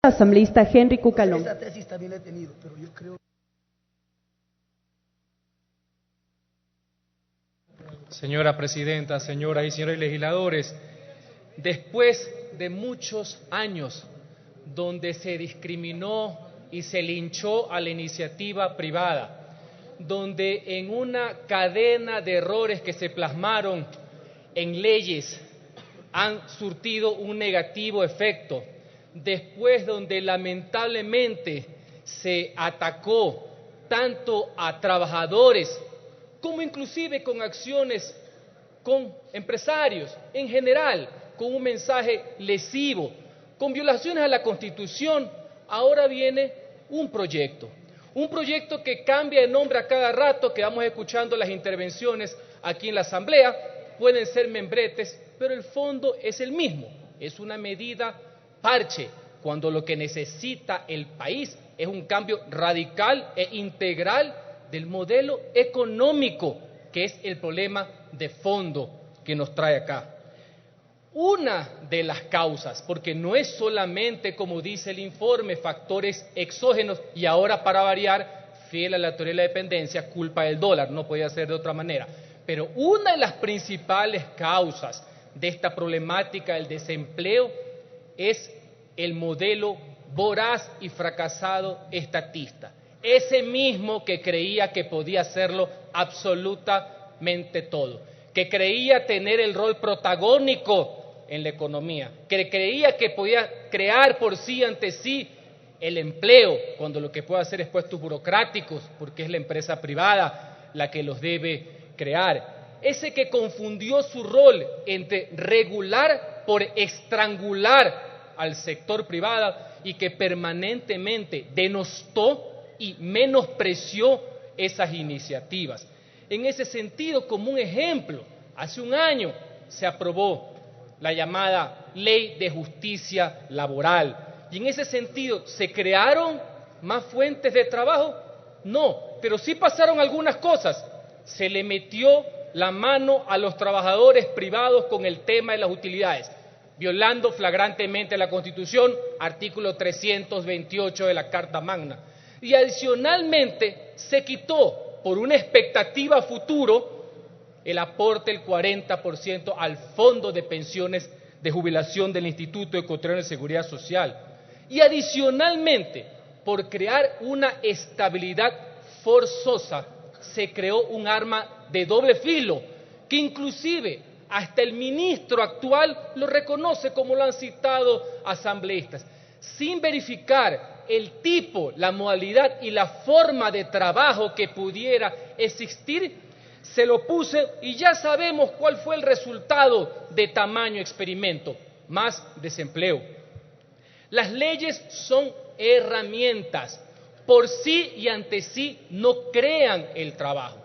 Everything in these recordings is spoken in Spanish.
Asambleísta Henry Cucalón. Esa tesis también la he tenido, pero yo creo... Señora Presidenta, señoras y señores legisladores, después de muchos años donde se discriminó y se linchó a la iniciativa privada, donde en una cadena de errores que se plasmaron en leyes han surtido un negativo efecto, después donde lamentablemente se atacó tanto a trabajadores como inclusive con acciones con empresarios en general, con un mensaje lesivo, con violaciones a la Constitución, ahora viene un proyecto que cambia de nombre a cada rato, que vamos escuchando las intervenciones aquí en la Asamblea, pueden ser membretes, pero el fondo es el mismo, es una medida parche, cuando lo que necesita el país es un cambio radical e integral del modelo económico, que es el problema de fondo que nos trae acá. Una de las causas, porque no es solamente, como dice el informe, factores exógenos, y ahora para variar, fiel a la teoría de la dependencia, culpa del dólar, no podía ser de otra manera, pero una de las principales causas de esta problemática del desempleo es el modelo voraz y fracasado estatista. Ese mismo que creía que podía hacerlo absolutamente todo, que creía tener el rol protagónico en la economía, que creía que podía crear por sí ante sí el empleo, cuando lo que puede hacer es puestos burocráticos, porque es la empresa privada la que los debe crear. Ese que confundió su rol entre regular por estrangular al sector privado y que permanentemente denostó y menospreció esas iniciativas. En ese sentido, como un ejemplo, hace un año se aprobó la llamada Ley de Justicia Laboral, y en ese sentido, ¿se crearon más fuentes de trabajo? No, pero sí pasaron algunas cosas. Se le metió la mano a los trabajadores privados con el tema de las utilidades, violando flagrantemente la Constitución, artículo 328 de la Carta Magna. Y adicionalmente se quitó por una expectativa futuro el aporte del 40% al Fondo de Pensiones de Jubilación del Instituto Ecuatoriano de Seguridad Social. Y adicionalmente, por crear una estabilidad forzosa, se creó un arma de doble filo, que inclusive hasta el ministro actual lo reconoce, como lo han citado asambleístas, sin verificar el tipo, la modalidad y la forma de trabajo que pudiera existir, se lo puse y ya sabemos cuál fue el resultado de tamaño experimento: más desempleo. Las leyes son herramientas, por sí y ante sí no crean el trabajo,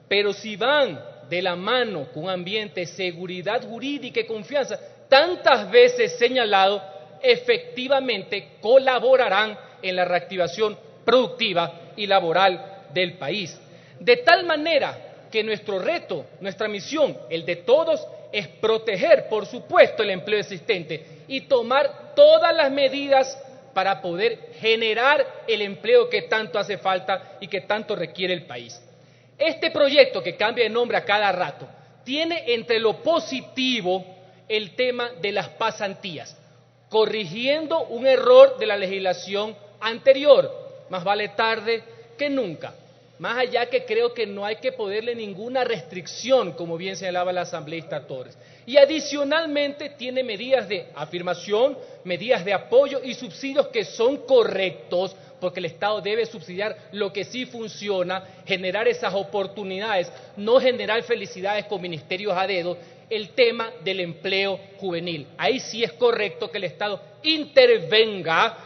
pero si van de la mano con un ambiente de seguridad jurídica y confianza, tantas veces señalado, efectivamente colaborarán en la reactivación productiva y laboral del país. De tal manera que nuestro reto, nuestra misión, el de todos, es proteger, por supuesto, el empleo existente y tomar todas las medidas para poder generar el empleo que tanto hace falta y que tanto requiere el país. Este proyecto, que cambia de nombre a cada rato, tiene entre lo positivo el tema de las pasantías, corrigiendo un error de la legislación anterior. Más vale tarde que nunca. Más allá que creo que no hay que ponerle ninguna restricción, como bien señalaba la asambleísta Torres. Y adicionalmente tiene medidas de afirmación, medidas de apoyo y subsidios que son correctos, porque el Estado debe subsidiar lo que sí funciona, generar esas oportunidades, no generar felicidades con ministerios a dedo. El tema del empleo juvenil, ahí sí es correcto que el Estado intervenga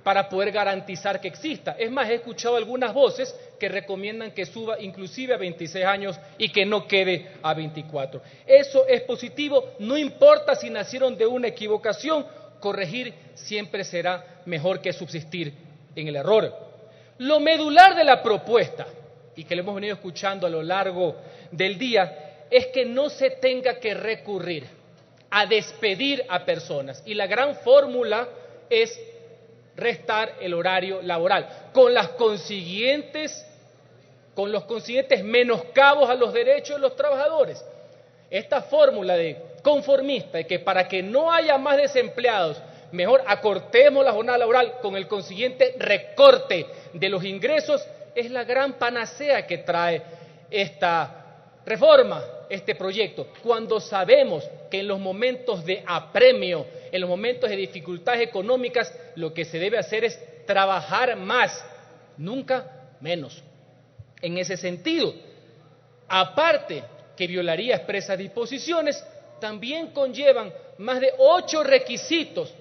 para poder garantizar que exista. Es más, he escuchado algunas voces que recomiendan que suba inclusive a 26 años y que no quede a 24. Eso es positivo, no importa si nacieron de una equivocación, corregir siempre será mejor que subsistir en el error. Lo medular de la propuesta, y que lo hemos venido escuchando a lo largo del día, es que no se tenga que recurrir a despedir a personas. Y la gran fórmula es restar el horario laboral, con los consiguientes menoscabos a los derechos de los trabajadores. Esta fórmula de conformista de que para que no haya más desempleados, mejor acortemos la jornada laboral con el consiguiente recorte de los ingresos, es la gran panacea que trae esta reforma, este proyecto, cuando sabemos que en los momentos de apremio, en los momentos de dificultades económicas, lo que se debe hacer es trabajar más, nunca menos. En ese sentido, aparte que violaría expresas disposiciones, también conllevan más de 8 requisitos,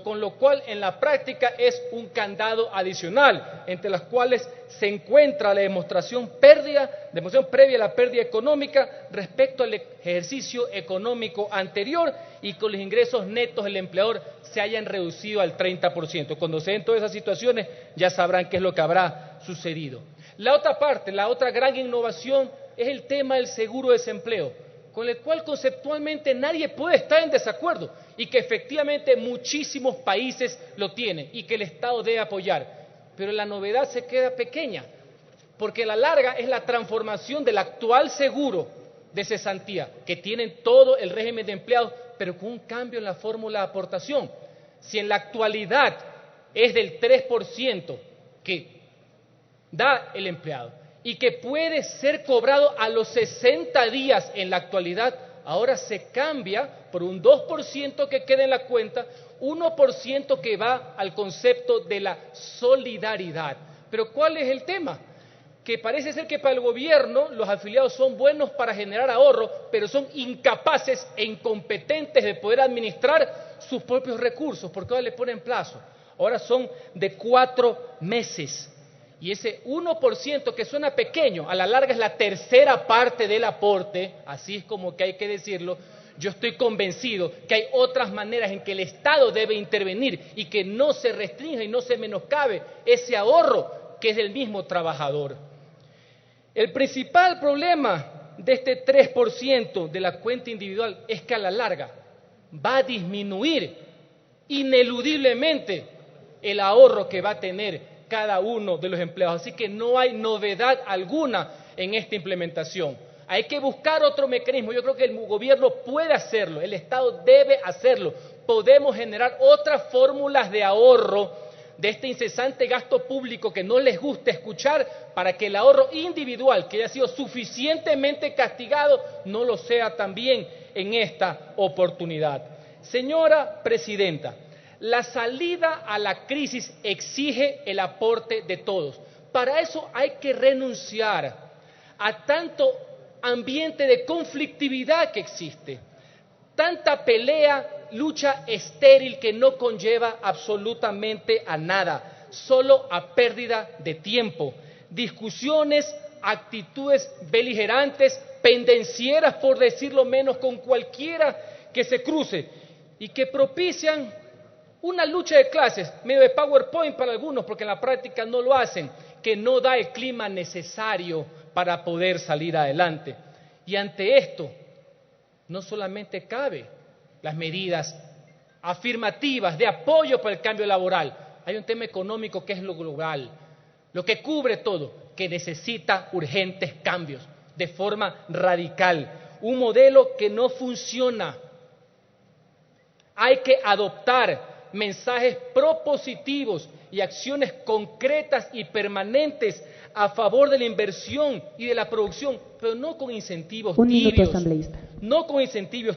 con lo cual en la práctica es un candado adicional, entre las cuales se encuentra la demostración previa a la pérdida económica respecto al ejercicio económico anterior y con los ingresos netos del empleador se hayan reducido al 30%. Cuando se den todas esas situaciones ya sabrán qué es lo que habrá sucedido. La otra parte, la otra gran innovación es el tema del seguro de desempleo, con el cual conceptualmente nadie puede estar en desacuerdo y que efectivamente muchísimos países lo tienen y que el Estado debe apoyar. Pero la novedad se queda pequeña, porque a la larga es la transformación del actual seguro de cesantía, que tienen todo el régimen de empleados, pero con un cambio en la fórmula de aportación. Si en la actualidad es del 3% que da el empleado y que puede ser cobrado a los 60 días en la actualidad, ahora se cambia por un 2% que queda en la cuenta, 1% que va al concepto de la solidaridad. Pero ¿cuál es el tema? Que parece ser que para el gobierno los afiliados son buenos para generar ahorro, pero son incapaces e incompetentes de poder administrar sus propios recursos, porque ahora le ponen plazo. Ahora son de 4 meses. Y ese 1% que suena pequeño, a la larga es la tercera parte del aporte, así es como que hay que decirlo. Yo estoy convencido que hay otras maneras en que el Estado debe intervenir y que no se restrinja y no se menoscabe ese ahorro que es del mismo trabajador. El principal problema de este 3% de la cuenta individual es que a la larga va a disminuir ineludiblemente el ahorro que va a tener cada uno de los empleados. Así que no hay novedad alguna en esta implementación. Hay que buscar otro mecanismo. Yo creo que el gobierno puede hacerlo, el Estado debe hacerlo. Podemos generar otras fórmulas de ahorro de este incesante gasto público que no les gusta escuchar, para que el ahorro individual, que haya sido suficientemente castigado, no lo sea también en esta oportunidad. Señora Presidenta, la salida a la crisis exige el aporte de todos. Para eso hay que renunciar a tanto ambiente de conflictividad que existe, tanta pelea, lucha estéril que no conlleva absolutamente a nada, solo a pérdida de tiempo, discusiones, actitudes beligerantes, pendencieras por decirlo menos con cualquiera que se cruce y que propician una lucha de clases, medio de PowerPoint para algunos, porque en la práctica no lo hacen, que no da el clima necesario para poder salir adelante. Y ante esto, no solamente cabe las medidas afirmativas de apoyo para el cambio laboral, hay un tema económico que es lo global, lo que cubre todo, que necesita urgentes cambios de forma radical, un modelo que no funciona. Hay que adoptar mensajes propositivos y acciones concretas y permanentes a favor de la inversión y de la producción, pero no con incentivos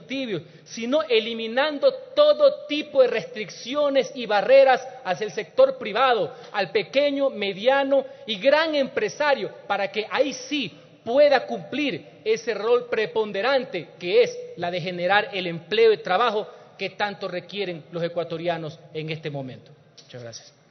tibios, sino eliminando todo tipo de restricciones y barreras hacia el sector privado, al pequeño, mediano y gran empresario, para que ahí sí pueda cumplir ese rol preponderante que es la de generar el empleo y trabajo que tanto requieren los ecuatorianos en este momento. Muchas gracias.